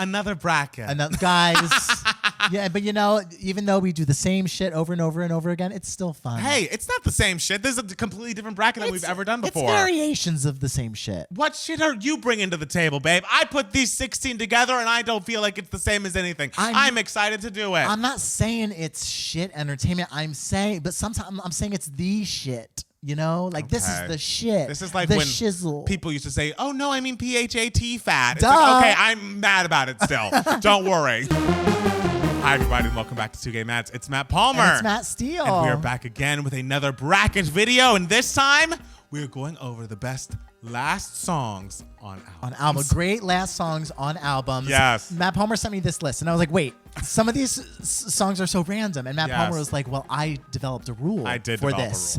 Another bracket. Guys. Yeah, but even though we do the same shit over and over and over again, it's still fun. Hey, it's not the same shit. This is a completely different bracket than we've ever done before. It's variations of the same shit. What shit are you bringing to the table, babe? I put these 16 together and I don't feel like it's the same as anything. I'm excited to do it. I'm not saying it's shit entertainment. But sometimes I'm saying it's the shit. This is the shit. This is like the when shizzle. People used to say, "Oh no, I mean PHAT fat." It's Duh. like, okay, I'm mad about it still. Don't worry. Hi everybody and welcome back to 2 Gay Mats. It's Matt Palmer. And it's Matt Steele. And we are back again with another bracket video. And this time, we're going over the best last songs on albums. Great last songs on albums. Yes. Matt Palmer sent me this list and I was like, wait, some of these songs are so random. And Matt Palmer was like, well, I developed a rule for this.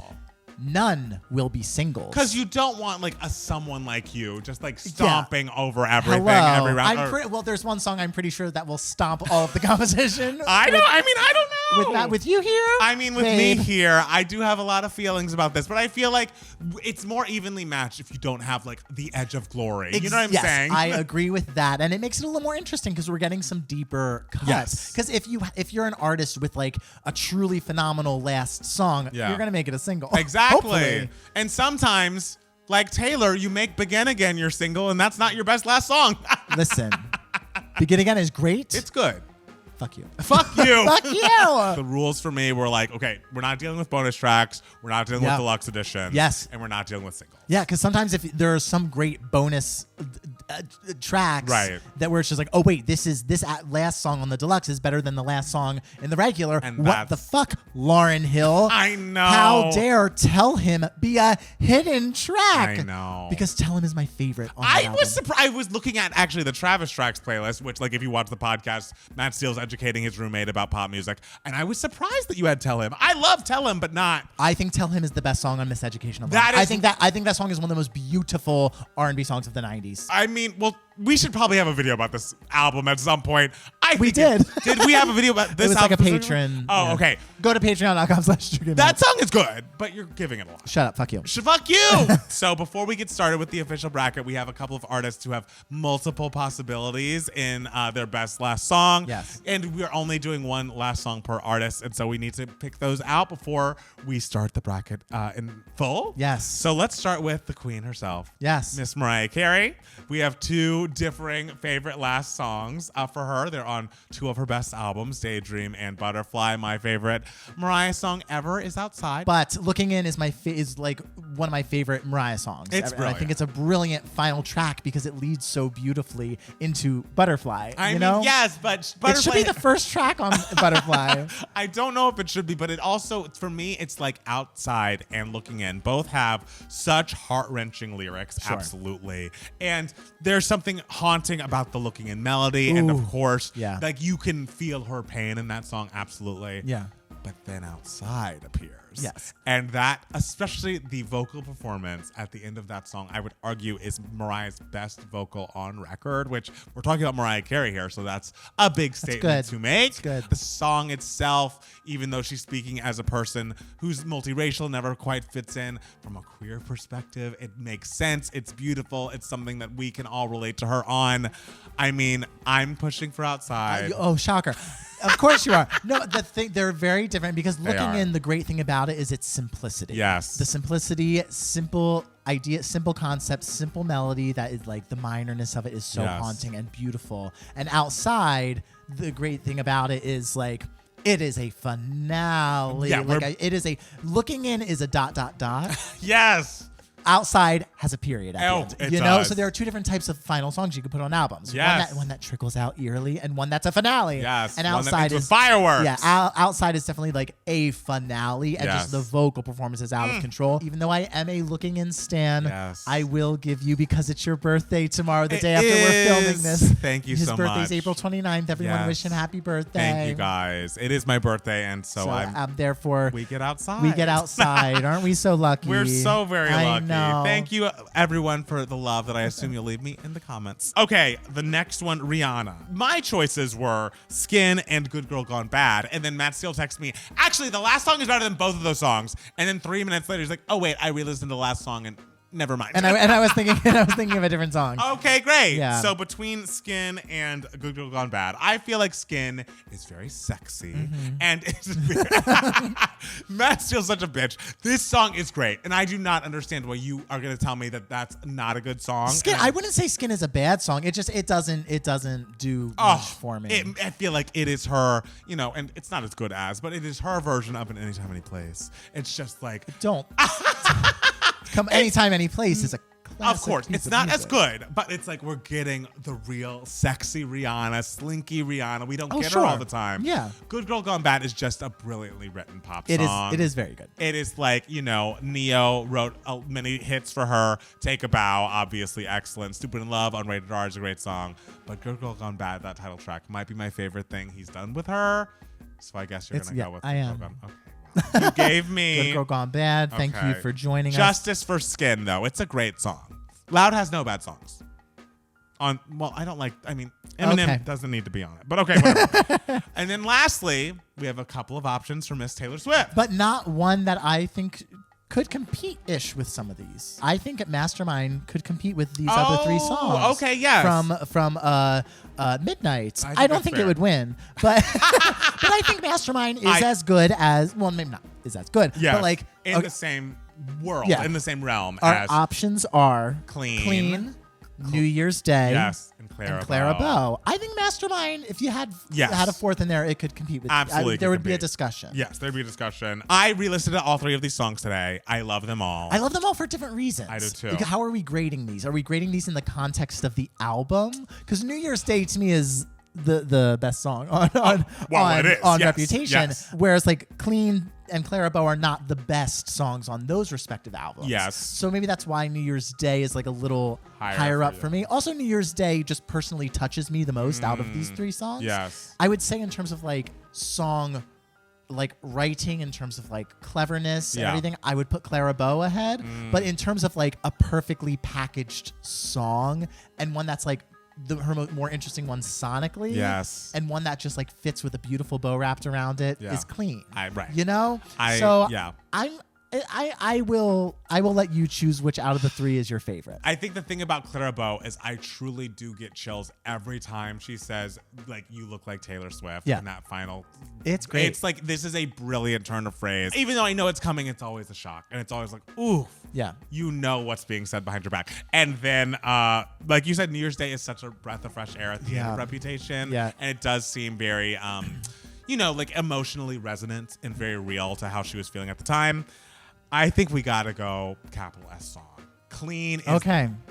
None will be singles. Because you don't want like someone like you just like stomping over everything every round. There's one song I'm pretty sure that will stomp all of the competition. I don't know. With you here? I mean, with me here, I do have a lot of feelings about this, but I feel like it's more evenly matched if you don't have like the edge of glory. You know what I'm saying? I agree with that, and it makes it a little more interesting because we're getting some deeper cuts. Yes. Because if you're an artist with like a truly phenomenal last song, you're gonna make it a single. Exactly. Hopefully. And sometimes, like Taylor, you make Begin Again your single, and that's not your best last song. Listen, Begin Again is great. It's good. Fuck you. Fuck you. Fuck you. The rules for me were like, okay, we're not dealing with bonus tracks. We're not dealing with deluxe edition. Yes. And we're not dealing with singles. Yeah, because sometimes if there are some great bonus tracks that where it's just like, oh wait, this last song on the deluxe is better than the last song in the regular. And what the fuck, Lauryn Hill? I know. How dare Tell Him be a hidden track? I know. Because Tell Him is my favorite on I was surprised. I was looking at actually the Travis Tracks playlist, which like if you watch the podcast, Matt Steele's educating his roommate about pop music, and I was surprised that you had Tell Him. I love Tell Him, but not. I think Tell Him is the best song on Miseducation of Love. I think that song is one of the most beautiful R&B songs of the 90s. I mean, well, we should probably have a video about this album at some point. We did. Did we have a video about this album? It was like a patron. Oh, okay. Go to patreon.com/2GayMats. That song is good, but you're giving it a lot. Shut up. Fuck you. Fuck you. So before we get started with the official bracket, we have a couple of artists who have multiple possibilities in their best last song. Yes. And we're only doing one last song per artist, and so we need to pick those out before we start the bracket in full. Yes. So let's start with the queen herself. Yes. Miss Mariah Carey. We have two differing favorite last songs for her. They're on two of her best albums, Daydream and Butterfly. My favorite Mariah song ever is Outside. But Looking In is is like one of my favorite Mariah songs. It's brilliant. I think it's a brilliant final track because it leads so beautifully into Butterfly. I mean, yes, but Butterfly. It should be the first track on Butterfly. I don't know if it should be, but it also, for me, it's like Outside and Looking In. Both have such heart-wrenching lyrics, absolutely. And there's something haunting about the Looking In melody. And of course, like you can feel her pain in that song, absolutely. Yeah. But then Outside appears. Yes. And that, especially the vocal performance at the end of that song, I would argue is Mariah's best vocal on record, which we're talking about Mariah Carey here, so that's a big statement to make. It's good. The song itself, even though she's speaking as a person who's multiracial, never quite fits in from a queer perspective, it makes sense. It's beautiful. It's something that we can all relate to her on. I mean, I'm pushing for Outside. Oh, shocker. Of course you are. No, they're very different because Looking In, the great thing about it is its simplicity. Yes. The simplicity, simple idea, simple concept, simple melody that is like the minorness of it is so haunting and beautiful. And Outside, the great thing about it is like, it is a finale. Yeah, Looking In is a ... Yes. Outside has a period at the end. It does. So there are two different types of final songs you can put on albums. Yes. One that trickles out eerily, and one that's a finale. Yes. And one Outside that is fireworks. Yeah. Outside is definitely like a finale, and just the vocal performance is out of control. Even though I am a Looking In stan, I will give you, because it's your birthday tomorrow, the day after we're filming this. Thank you so much. His birthday's April 29th. Everyone wish him happy birthday. Thank you guys. It is my birthday, and so I'm therefore we get outside. We get outside. Aren't we so lucky? We're so very lucky. Know. Thank you, everyone, for the love that I assume you'll leave me in the comments. Okay, the next one, Rihanna. My choices were Skin and Good Girl Gone Bad. And then Matt Steele texts me, actually, the last song is better than both of those songs. And then 3 minutes later, he's like, oh, wait, I re-listened to the last song and never mind. And I was thinking of a different song. Okay, great. Yeah. So between Skin and Good Girl Gone Bad, I feel like Skin is very sexy and it's very Matt feels such a bitch. This song is great, and I do not understand why you are going to tell me that that's not a good song. Skin. I wouldn't say Skin is a bad song. It doesn't do much for me. I feel like it is her, and it's not as good as, but it is her version of an Anytime, Any Place. It's just like don't come anytime, any place is a classic. Of course, piece it's of not music. as good, but it's like we're getting the real sexy Rihanna, slinky Rihanna. We don't get sure. her all the time. Yeah. Good Girl Gone Bad is just a brilliantly written pop It song. is. It is very good. It is like, Neo wrote many hits for her. Take a Bow, obviously excellent. Stupid in Love, Unrated R is a great song. But Good Girl Gone Bad, that title track, might be my favorite thing he's done with her. So I guess you're going to go with I Good am. Girl Gone. Okay. You gave me Good Girl Gone Bad. Thank you for joining us. Justice for Skin, though. It's a great song. Loud has no bad songs. Eminem doesn't need to be on it. But okay, whatever. And then lastly, we have a couple of options for Miss Taylor Swift. But not one that I think could compete-ish with some of these. I think Mastermind could compete with these other three songs. Okay, yes. From Midnight. I don't that's think fair. it would win, but but I think Mastermind is as good as maybe not is as good. Yes, but like in the same world, in the same realm our as options are Clean, New Year's Day, yes, and Clara Bow. I think Mastermind, if you had a fourth in there, it could compete with. Absolutely, there would be a discussion. Yes, there'd be a discussion. I re-listened to all three of these songs today. I love them all. I love them all for different reasons. I do too. Like, how are we grading these? Are we grading these in the context of the album? Because New Year's Day to me is the best song on Reputation. Yes. Whereas like Clean and Clara Bow are not the best songs on those respective albums. Yes. So maybe that's why New Year's Day is like a little higher up for me. Also, New Year's Day just personally touches me the most out of these three songs. Yes. I would say in terms of like song like writing, in terms of like cleverness and everything, I would put Clara Bow ahead. But in terms of like a perfectly packaged song and one that's like her more interesting one sonically, and one that just like fits with a beautiful bow wrapped around it is Clean. I will let you choose which out of the three is your favorite. I think the thing about Clara Bow is I truly do get chills every time she says, like, you look like Taylor Swift in that final. It's great. It's like, this is a brilliant turn of phrase. Even though I know it's coming, it's always a shock. And it's always like, ooh. Yeah. You know what's being said behind your back. And then, like you said, New Year's Day is such a breath of fresh air at the end of Reputation. Yeah. And it does seem very, like emotionally resonant and very real to how she was feeling at the time. I think we gotta go capital S song. Clean is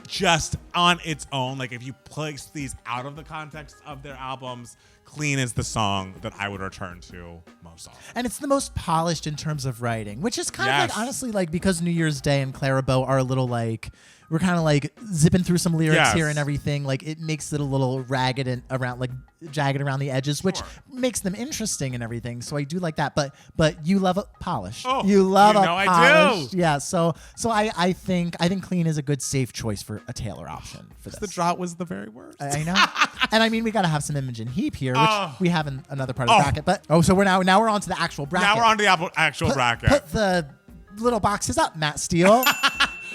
just on its own. Like, if you place these out of the context of their albums, Clean is the song that I would return to most often. And it's the most polished in terms of writing, which is kind of like, honestly, like, because New Year's Day and Clara Bow are a little like, we're kind of like zipping through some lyrics here and everything. Like, it makes it a little ragged and around, like jagged around the edges, which makes them interesting and everything. So I do like that. But you love a polish. Oh, you love a I polish. do. Yeah. So I think Clean is a good safe choice for a Taylor option for this. The drought was the very worst. I know. And I mean, we got to have some Imogen Heap here, which we have in another part of the bracket. But so we're now we're on to the actual bracket. Now we're on to the actual bracket. Put the little boxes up, Matt Steele.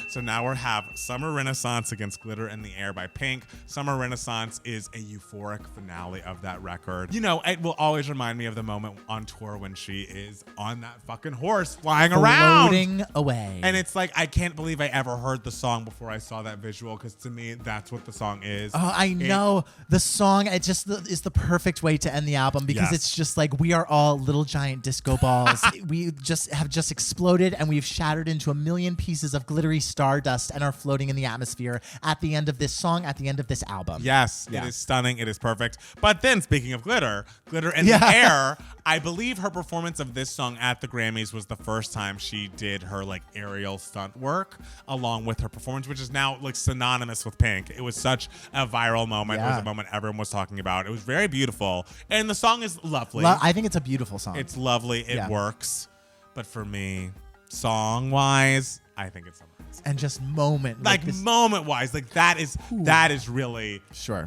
So now we have Summer Renaissance against Glitter in the Air by Pink. Summer Renaissance is a euphoric finale of that record. You know, it will always remind me of the moment on tour when she is on that fucking horse flying around. Floating away. And it's like, I can't believe I ever heard the song before I saw that visual, because to me, that's what the song is. Oh, I know. The song, it just is the perfect way to end the album, because it's just like, we are all little giant disco balls. We have just exploded, and we've shattered into a million pieces of glittery stardust and are floating in the atmosphere at the end of this song, at the end of this album. Yes, it is stunning. It is perfect. But then, speaking of glitter in the air, I believe her performance of this song at the Grammys was the first time she did her like aerial stunt work along with her performance, which is now like synonymous with Pink. It was such a viral moment. It was a moment everyone was talking about. It was very beautiful. And the song is lovely. I think it's a beautiful song. It's lovely. It works. But for me, song-wise, I think it's something else. And just moment. Like moment-wise, like that is really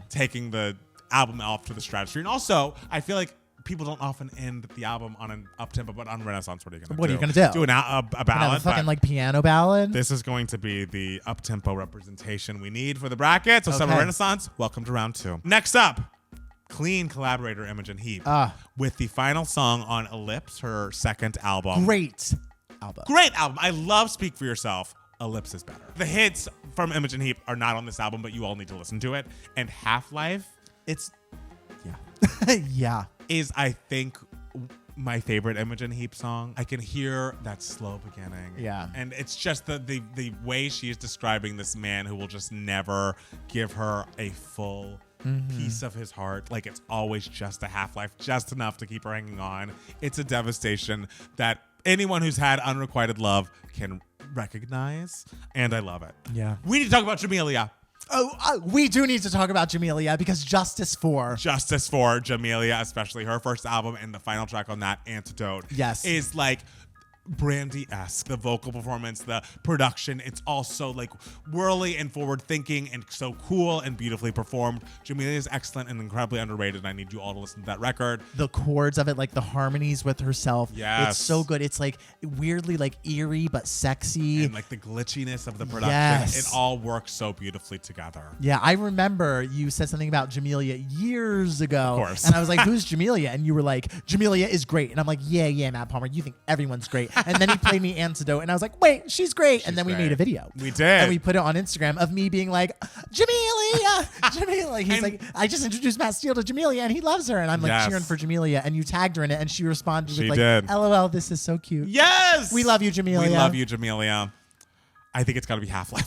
taking the album off to the stratosphere. And also, I feel like people don't often end the album on an up-tempo, but on Renaissance, what are you going to do? What are you going to do? Do a ballad? A fucking like piano ballad? This is going to be the up-tempo representation we need for the bracket. So Summer Renaissance, welcome to round 2. Next up, clean collaborator Imogen Heap with the final song on Ellipse, her second album. Great album. Great album. I love Speak For Yourself. Ellipse is better. The hits from Imogen Heap are not on this album, but you all need to listen to it. And Half-Life, yeah. is, I think, my favorite Imogen Heap song. I can hear that slow beginning. Yeah. And it's just the way she is describing this man who will just never give her a full piece of his heart. Like, it's always just a half-life, just enough to keep her hanging on. It's a devastation that anyone who's had unrequited love can recognize, and I love it. Yeah. We need to talk about Jamelia. We do need to talk about Jamelia because Justice for Jamelia, especially her first album and the final track on that, Antidote, is like Brandy-esque. The vocal performance, the production, it's all so like whirly and forward thinking and so cool and beautifully performed. Jamelia is excellent and incredibly underrated. I need you all to listen to that record. The chords of it, like the harmonies with herself. Yes. It's so good. It's like weirdly like eerie but sexy. And like the glitchiness of the production. Yes. It all works so beautifully together. Yeah, I remember you said something about Jamelia years ago. Of course. And I was like, who's Jamelia? And you were like, Jamelia is great. And I'm like, yeah, Matt Palmer, you think everyone's great. And then he played me Antidote, and I was like, wait, she's great. And then we made a video. We did. And we put it on Instagram of me being like, Jamelia. He's like, I just introduced Matt Steele to Jamelia, and he loves her. And I'm like cheering for Jamelia. And you tagged her in it, and she responded with like, LOL, this is so cute. Yes! We love you, Jamelia. We love you, Jamelia. I think it's got to be Half-Life.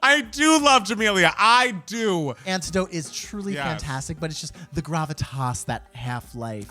I do love Jamelia. I do. Antidote is truly fantastic, but it's just the gravitas that Half-Life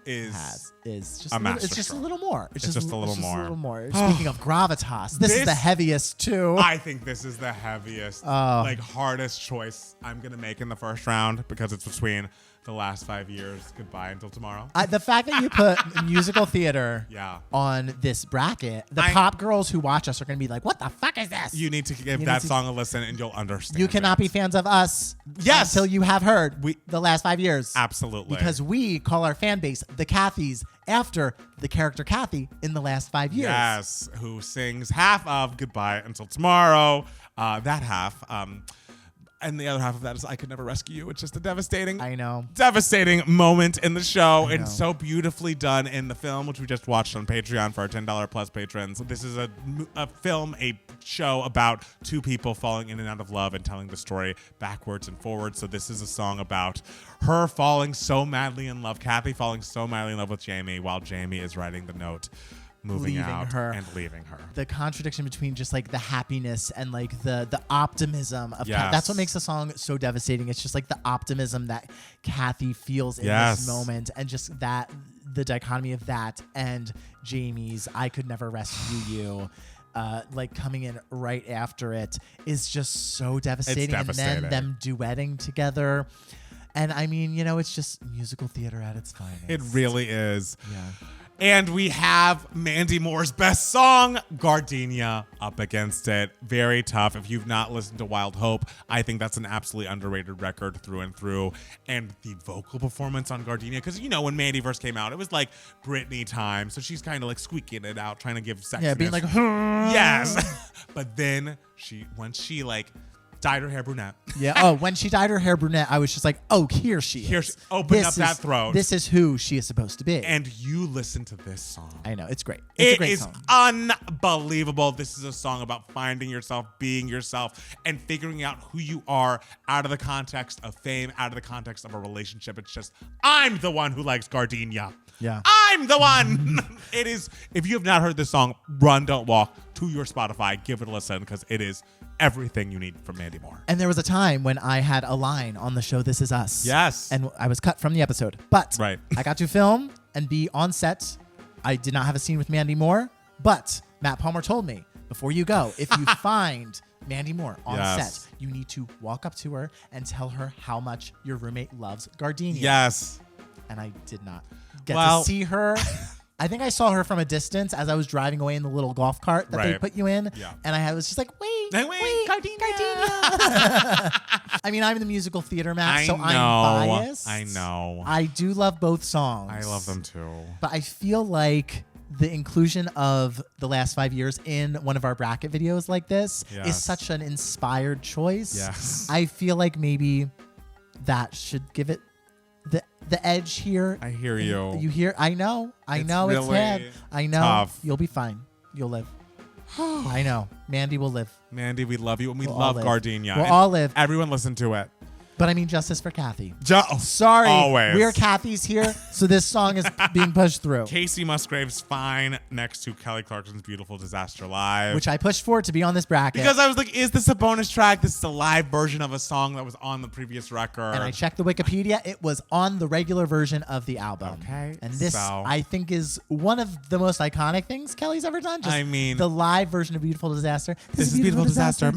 is just a masterstroke. It's just a little more. It's just a little more. Speaking of gravitas, this is the heaviest too. I think this is the heaviest, like hardest choice I'm gonna make in the first round because it's between the last 5 years. Goodbye until tomorrow. The fact that you put musical theater on this bracket, the pop girls who watch us are going to be like, what the fuck is this? You need to give that song a listen and you'll understand. You cannot be fans of us until you have heard the last 5 years. Absolutely. Because we call our fan base the Cathys after the character Kathy in the last 5 years. Yes, who sings half of Goodbye Until Tomorrow. That half. And the other half of that is I Could Never Rescue You. It's just a devastating moment in the show. And so beautifully done in the film, which we just watched on Patreon for our $10 plus patrons. This is a film, a show about two people falling in and out of love and telling the story backwards and forwards. So this is a song about her falling so madly in love, Kathy falling so madly in love with Jamie while Jamie is writing the note. Moving out and leaving her. The contradiction between just like the happiness and like the optimism of that's what makes the song so devastating. It's just like the optimism that Kathy feels in this moment, and just that the dichotomy of that and Jamie's I Could Never Rescue You. Like coming in right after it is just so devastating. And then them duetting together. And I mean, it's just musical theater at its finest. It really is. Yeah. And we have Mandy Moore's best song, Gardenia, up against it. Very tough. If you've not listened to Wild Hope, I think that's an absolutely underrated record through and through. And the vocal performance on Gardenia, because, when Mandy first came out, it was like Britney time. So she's kind of like squeaking it out, trying to give sexiness. Yeah, being like, yes. But then once she like dyed her hair brunette. Yeah. Oh, when she dyed her hair brunette, I was just like, oh, here she is. Opened up that throat. This is who she is supposed to be. And you listen to this song. I know. It's great. It's a great song. Unbelievable. This is a song about finding yourself, being yourself, and figuring out who you are out of the context of fame, out of the context of a relationship. It's just, I'm the one who likes Gardenia. Yeah. I'm the one. It is. If you have not heard this song, run, don't walk to your Spotify. Give it a listen because it is everything you need from Mandy Moore. And there was a time when I had a line on the show This Is Us. Yes. And I was cut from the episode. But I got to film and be on set. I did not have a scene with Mandy Moore, but Matt Palmer told me, before you go, if you find Mandy Moore on set, you need to walk up to her and tell her how much your roommate loves Gardenia. Yes. And I did not get to see her. I think I saw her from a distance as I was driving away in the little golf cart that they put you in. Yeah. And I was just like, wait. Gardenia. I mean, I'm in the musical theater, Matt, so I'm biased. I know. I do love both songs. I love them too. But I feel like the inclusion of the last 5 years in one of our bracket videos like this is such an inspired choice. Yes. I feel like maybe that should give it the edge here. I hear you. You hear? I know. It's really bad. I know. Tough. You'll be fine. You'll live. I know. Mandy will live. Mandy, we love you, and We'll love all live. Gardenia. We'll And all live. Everyone listen to it. But I mean justice for Kathy. Sorry. Always. We're Kathy's here, so this song is being pushed through. Kacey Musgraves, Fine, next to Kelly Clarkson's Beautiful Disaster Live. Which I pushed for to be on this bracket. Because I was like, is this a bonus track? This is a live version of a song that was on the previous record. And I checked the Wikipedia. It was on the regular version of the album. Okay. And this, I think, is one of the most iconic things Kelly's ever done. Just the live version of Beautiful Disaster. This is Beautiful Disaster.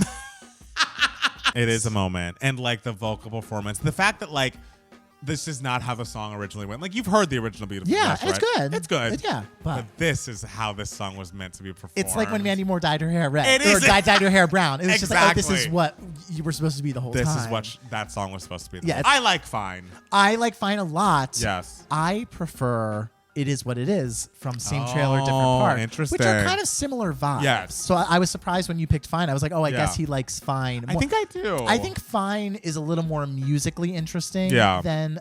It is a moment. And like the vocal performance. The fact that like this is not how the song originally went. Like you've heard the original Beautiful Disaster, it's right? good. It's good. Yeah. But this is how this song was meant to be performed. It's like when Mandy Moore dyed her hair red. It is. Or dyed her hair brown. It was just like, oh, this Exactly. is what you were supposed to be the whole time. This is what that song was supposed to be. Yeah, I like Fine. I like Fine a lot. Yes. I prefer It Is What It Is from Same Trailer, Different Part. Interesting. Which are kind of similar vibes. Yes. So I was surprised when you picked Fine. I was like, oh, I guess he likes Fine. I think I do. I think Fine is a little more musically interesting than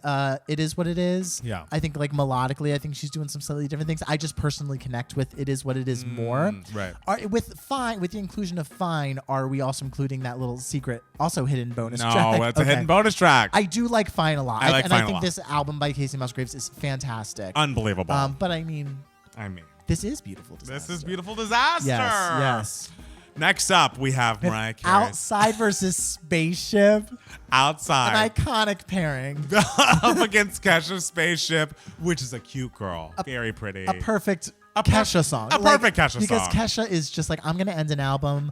It Is What It Is. Yeah. I think like melodically, I think she's doing some slightly different things. I just personally connect with It Is What It Is more. Right. With Fine, with the inclusion of Fine, are we also including that little secret, also hidden bonus track? No, it's a hidden bonus track. I do like Fine a lot. I like Fine a think lot. this album by Kacey Musgraves is fantastic. Unbelievable. But I mean, this is Beautiful Disaster. This is Beautiful Disaster. Yes. Next up, we have Mariah Carey. Outside versus Spaceship. Outside. An iconic pairing. Up against Kesha's Spaceship, which is a cute girl. Very pretty. A perfect Kesha song. A perfect Kesha song. Because Kesha is just like, I'm going to end an album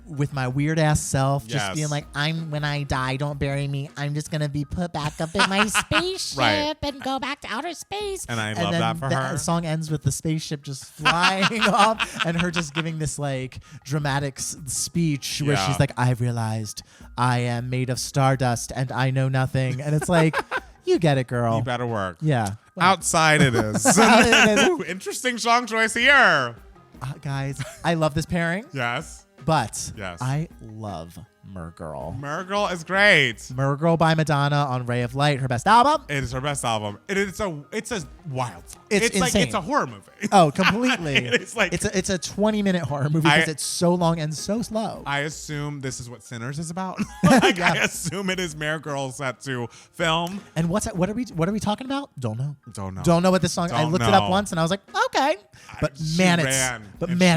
with my weird ass self, just being like, when I die, don't bury me. I'm just going to be put back up in my spaceship and go back to outer space. And I love that for her. The song ends with the spaceship just flying off and her just giving this like dramatic speech where she's like, I've realized I am made of stardust and I know nothing. And it's like, you get it, girl. You better work. Yeah. Well, Outside it is. Interesting song choice here. Guys, I love this pairing. Yes. But I love Murgirl. Murgirl is great. Murgirl by Madonna on Ray of Light, her best album. It is her best album. It's a wild song. It's insane. like it's a horror movie. Oh, completely. It's like it's a 20-minute horror movie because it's so long and so slow. I assume this is what Sinners is about. I assume it is Murgirl set to film. And what are we talking about? Don't know. Don't know what this song. I looked it up once and I was like, okay. But man,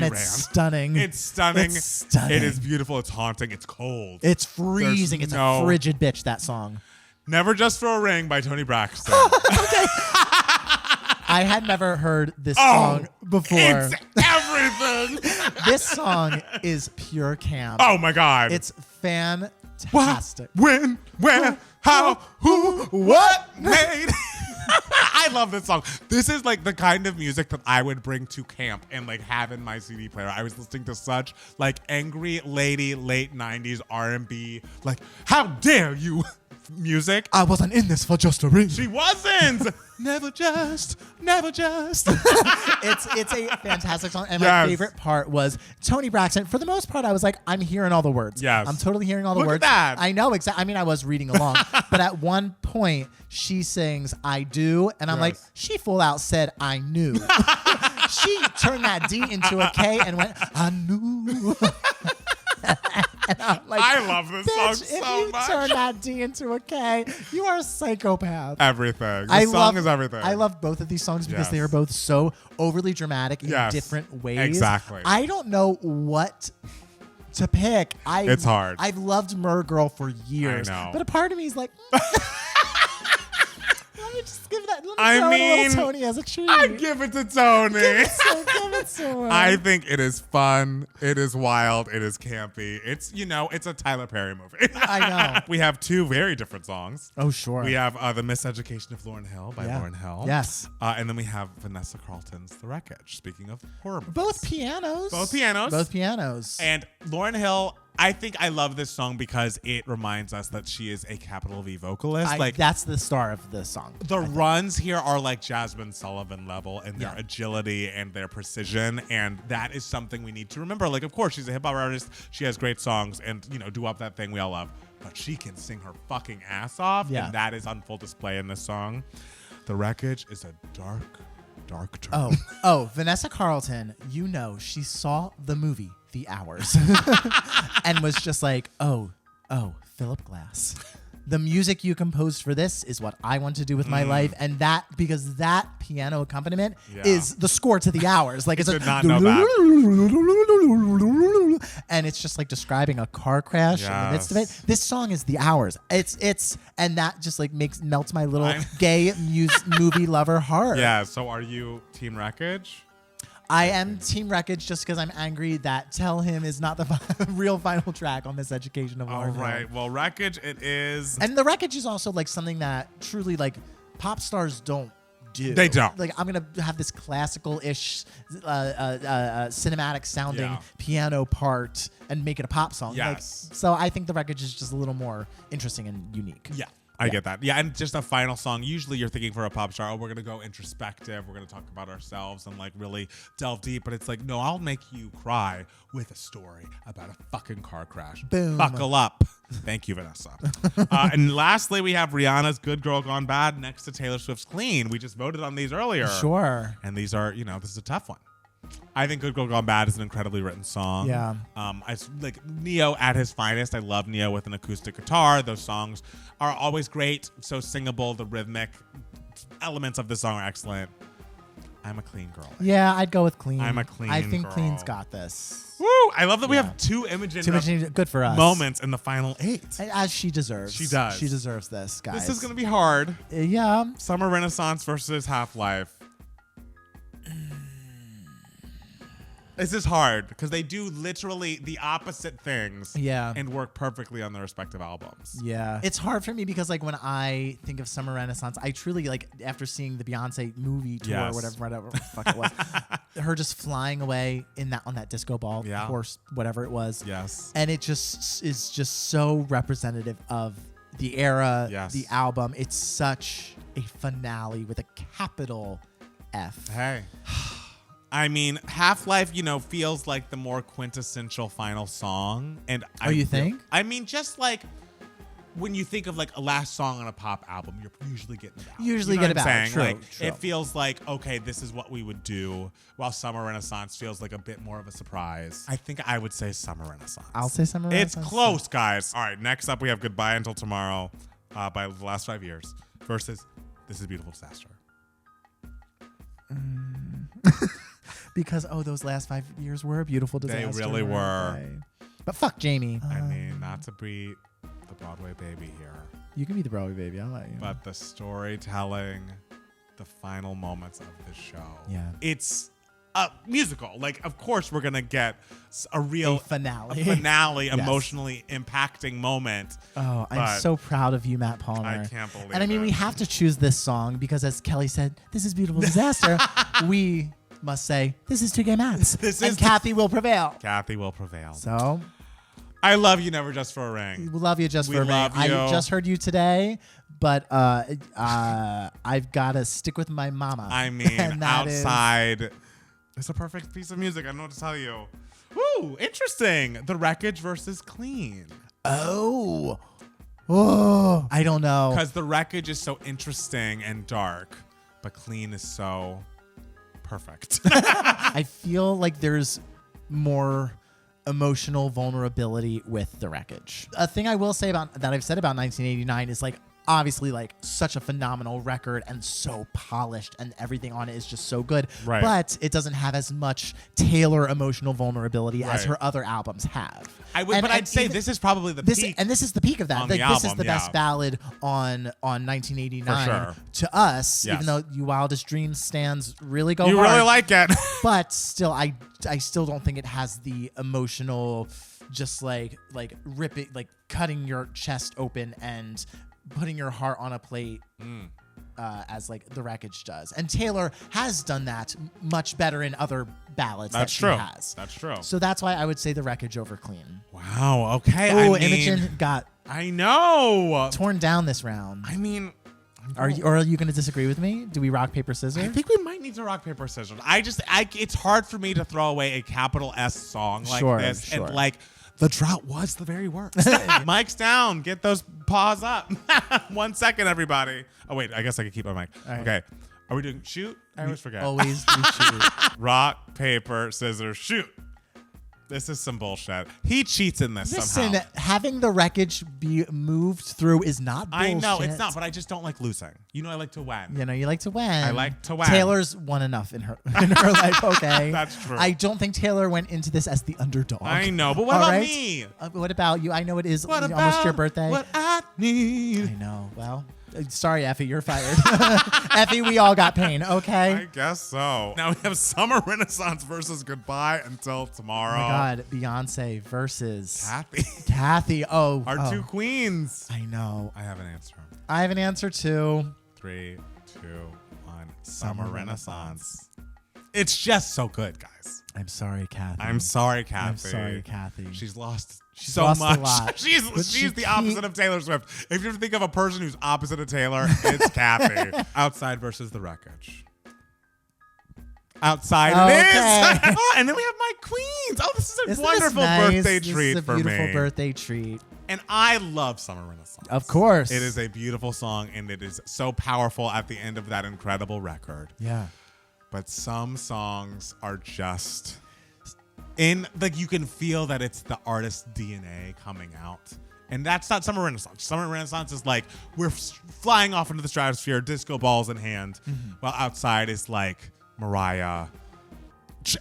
it's stunning. It's stunning. It's stunning. It is beautiful. It's haunting. It's cold. It's freezing. It's a frigid bitch, that song. Never Just for a Ring by Toni Braxton. Okay. I had never heard this song before. It's everything. This song is pure camp. Oh my God. It's fantastic. What, when, where, how, who, what made. I love this song. This is like the kind of music that I would bring to camp and like have in my CD player. I was listening to such like angry lady late 90s R&B, like how dare you music. I wasn't in this for just a ring. She wasn't. Never just. It's a fantastic song. And my favorite part was Toni Braxton. For the most part, I was like, I'm hearing all the words. Yes. I'm totally hearing all the words. Look at that. I know exactly. I mean, I was reading along. But at one point, she sings, I do. And I'm like, she full out said, I knew. She turned that D into a K and went, I knew. And I'm like, I love this song so if you much. turn that D into a K, you are a psychopath. Everything. The song is everything. I love both of these songs because they are both so overly dramatic in different ways. Exactly. I don't know what to pick. It's hard. I've loved Murgirl for years. I know. But a part of me is like, let me just give that. Let me I throw mean, in a little Toni as a treat. I give it to Toni. Give it to her. I think it is fun. It is wild. It is campy. It's, it's a Tyler Perry movie. I know. We have two very different songs. Oh, sure. We have The Miseducation of Lauryn Hill by Lauryn Hill. Yes. And then we have Vanessa Carlton's The Wreckage. Speaking of horror movies. Both pianos. Both pianos. Both pianos. And Lauryn Hill I think I love this song because it reminds us that she is a capital V vocalist. That's the star of the song. The runs here are like Jasmine Sullivan level in their agility and their precision, and that is something we need to remember. Like, of course, she's a hip hop artist. She has great songs, and do up that thing we all love. But she can sing her fucking ass off, and that is on full display in this song. The Wreckage is a dark term. Oh, Vanessa Carlton, she saw the movie The Hours and was just like, oh, Philip Glass. The music you composed for this is what I want to do with my life. And because that piano accompaniment is the score to The Hours. Like, it's did not know that. And it's just like describing a car crash in the midst of it. This song is The Hours. And that just like melts my little gay movie lover heart. Yeah. So are you Team Wreckage? I am Team Wreckage just because I'm angry that Tell Him is not the real final track on this Education of Lauryn. All right. Well, Wreckage it is. And the Wreckage is also like something that truly like pop stars don't do. They don't. Like, I'm going to have this classical-ish cinematic sounding piano part and make it a pop song. Yes. So I think the Wreckage is just a little more interesting and unique. Yeah. I get that. Yeah, and just a final song. Usually you're thinking for a pop star, we're going to go introspective. We're going to talk about ourselves and like really delve deep. But it's like, no, I'll make you cry with a story about a fucking car crash. Boom. Buckle up. Thank you, Vanessa. And lastly, we have Rihanna's Good Girl Gone Bad next to Taylor Swift's Clean. We just voted on these earlier. Sure. And these are, this is a tough one. I think Good Girl Gone Bad is an incredibly written song. Yeah. I like Neo at his finest. I love Neo with an acoustic guitar. Those songs are always great, so singable. The rhythmic elements of the song are excellent. I'm a Clean girl. Yeah, I'd go with Clean. I'm a Clean I think girl. Clean's got this. Woo! I love that we have two Imogen good for us moments in the final 8. As she deserves. She does. She deserves this, guys. This is going to be hard. Yeah. Summer Renaissance versus Half-Life. This is hard because they do literally the opposite things and work perfectly on their respective albums. Yeah. It's hard for me because like when I think of Summer Renaissance, I truly like after seeing the Beyonce movie tour or whatever the fuck it was, her just flying away on that disco ball horse, whatever it was. Yes. And it just is just so representative of the era, the album. It's such a finale with a capital F. Hey. I mean, Half-Life, feels like the more quintessential final song. And you think? I mean, just like when you think of like a last song on a pop album, you're usually getting about. Usually get about. True. It feels like, okay, this is what we would do, while Summer Renaissance feels like a bit more of a surprise. I think I would say Summer Renaissance. I'll say Summer Renaissance. It's close, guys. All right, next up we have Goodbye Until Tomorrow by The Last 5 Years versus This Is a Beautiful Disaster. Because, those last 5 years were a beautiful disaster. They really were. But fuck Jamie. I mean, not to be the Broadway baby here. You can be the Broadway baby. I'll let you. But the storytelling, the final moments of the show. Yeah. It's a musical. Like, of course, we're going to get a real finale, yes. Emotionally impacting moment. Oh, I'm so proud of you, Matt Palmer. I can't believe it. And I mean, we have to choose this song because, as Kelly said, this is Beautiful Disaster. We must say, this is Two Gay Mats. Kathy will prevail. Kathy will prevail. So, I love you, Never Just for a Ring. We love you just for a ring. I just heard you today, but I've got to stick with my mama. I mean, outside, it's a perfect piece of music. I don't know what to tell you. Woo, interesting. The Wreckage versus Clean. Oh, I don't know. Because The Wreckage is so interesting and dark, but Clean is so perfect. I feel like there's more emotional vulnerability with The Wreckage. A thing I will say about that I've said about 1989 is like obviously like such a phenomenal record and so polished and everything on it is just so good. Right. But it doesn't have as much Taylor emotional vulnerability as her other albums have. I'd say this is probably the peak. And this is the peak of that. Like, this is the best ballad on 1989 to us, even though You Wildest Dreams stands really go You hard. really like it. But still, I still don't think it has the emotional, just like ripping, like cutting your chest open and putting your heart on a plate as like The Wreckage does. And Taylor has done that much better in other ballads That's that true. she has. That's true. So that's why I would say The Wreckage over Clean. Wow. Okay. Oh, I mean, Imogen got I know. torn down this round. I mean, Are you going to disagree with me? Do we rock, paper, scissors? I think we might need to rock, paper, scissors. It's hard for me to throw away a capital S song like this. Sure. And like, the drought was the very worst. Mic's down. Get those paws up. 1 second, everybody. Oh, wait. I guess I can keep my mic. Right. Okay. Are we doing shoot? I always forget. Always do shoot. Rock, paper, scissors, shoot. This is some bullshit. He cheats in this Listen, somehow. having the wreckage be moved through is not bullshit. I know it's not, but I just don't like losing. You know, I like to win. You know, you like to win. I like to win. Taylor's won enough in her life. Okay, That's true. I don't think Taylor went into this as the underdog. I know, but what All about right? me? What about you? I know it is What almost about your birthday. what I need? I know. Well, sorry, Effie, you're fired. Effie, we all got pain. Okay. I guess so. Now we have Summer Renaissance versus Goodbye Until Tomorrow. Oh my God, Beyonce versus Kathy. Kathy. Oh, Our two queens. I know. I have an answer. I have an answer too. 3, 2, 1. Summer Renaissance. It's just so good, guys. I'm sorry, Kathy. I'm sorry, Kathy. I'm sorry, Kathy. She's lost She's so lost much. a lot. But she's the opposite of Taylor Swift. If you think of a person who's opposite of Taylor, it's Kathy. Outside versus The Wreckage. Outside it is. And then we have my queens. Oh, this is a Isn't wonderful this nice? birthday This treat is a for me. beautiful birthday treat. And I love Summer Renaissance. Of course. It is a beautiful song, and it is so powerful at the end of that incredible record. Yeah. But some songs are just you can feel that it's the artist's DNA coming out. And that's not Summer Renaissance. Summer Renaissance is like we're flying off into the stratosphere, disco balls in hand, while outside is like Mariah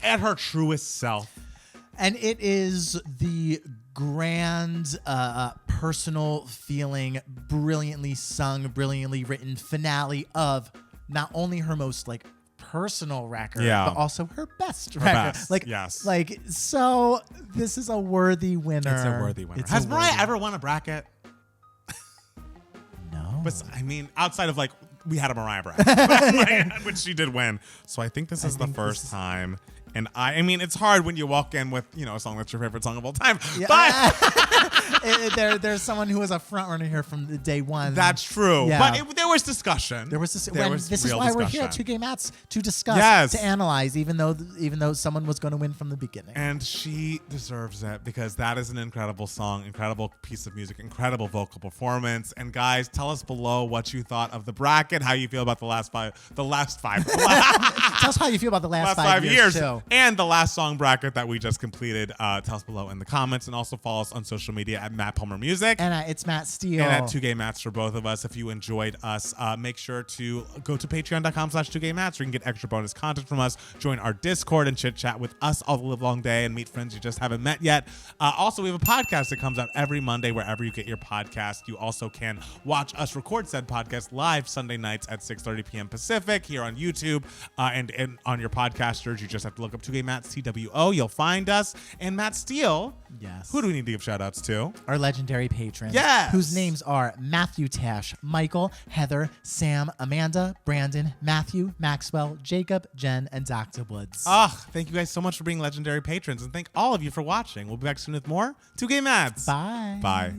at her truest self. And it is the grand, personal feeling, brilliantly sung, brilliantly written finale of not only her most like personal record, but also her best record. So this is a worthy winner. It's a worthy winner. Has Mariah ever won a bracket? No. But I mean, outside of like we had a Mariah bracket, which she did win. So I think this is the first time. And I mean, it's hard when you walk in with, a song that's your favorite song of all time. Yeah. But there's someone who was a front runner here from the day one. That's true. Yeah. But there was discussion. This is why we're here at 2 Gay Mats to discuss, to analyze, even though someone was going to win from the beginning. And she deserves it because that is an incredible song, incredible piece of music, incredible vocal performance. And guys, tell us below what you thought of the bracket, how you feel about the last five. Tell us how you feel about the last 5 years too. And the last song bracket that we just completed. Tell us below in the comments, and also follow us on social media at Matt Palmer Music. And it's Matt Steele. And at 2 Gay Mats for both of us. If you enjoyed us, make sure to go to patreon.com/2gaymats where you can get extra bonus content from us, join our Discord and chit chat with us all the live long day, and meet friends you just haven't met yet. Also, we have a podcast that comes out every Monday wherever you get your podcast. You also can watch us record said podcast live Sunday nights at 6:30 p.m. Pacific here on YouTube and on your podcasters. You just have to look up 2 Gay Mats, TWO. You'll find us. And Matt Steele. Yes. Who do we need to give shout outs to? Our legendary patrons. Yes. Whose names are Matthew Tash, Michael, Heather, Sam, Amanda, Brandon, Matthew, Maxwell, Jacob, Jen, and Dr. Woods. Thank you guys so much for being legendary patrons. And thank all of you for watching. We'll be back soon with more 2 Gay Mats. Bye. Bye.